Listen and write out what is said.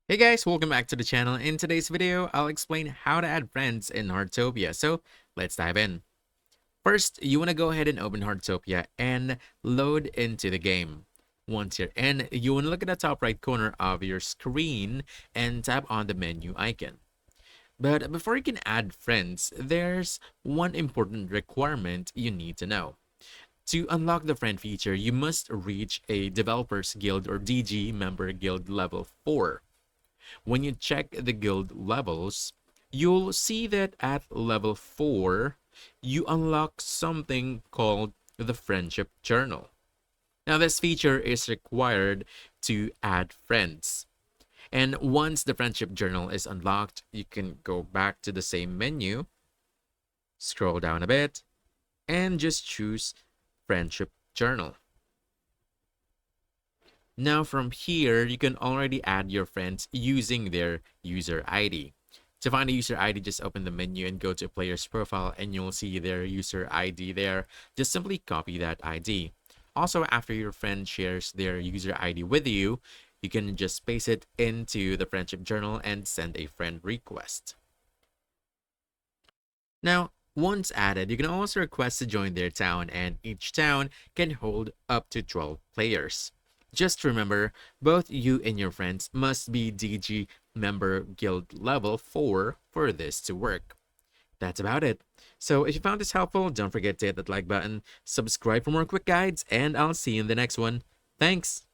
Hey guys, welcome back to the channel. In today's video, I'll explain how to add friends in Heartopia. So let's dive in. First, you want to go ahead and open Heartopia and load into the game. Once you're in, you want to look at the top right corner of your screen and tap on the menu icon. But before you can add friends, there's one important requirement you need to know. To unlock the friend feature, you must reach a Developers Guild or DG member guild level 4. When you check the guild levels, you'll see that at level 4, you unlock something called the Friendship Journal. Now, this feature is required to add friends. And once the Friendship Journal is unlocked, you can go back to the same menu, scroll down a bit, and just choose Friendship Journal. Now from here, you can already add your friends using their user ID. To find a user ID, just open the menu and go to player's profile and you'll see their user ID there. Just simply copy that ID. Also, after your friend shares their user ID with you, you can just paste it into the friendship journal and send a friend request. Now, once added, you can also request to join their town, and each town can hold up to 12 players. Just remember, both you and your friends must be DG member guild level 4 for this to work. That's about it. So if you found this helpful, don't forget to hit that like button, subscribe for more quick guides, and I'll see you in the next one. Thanks!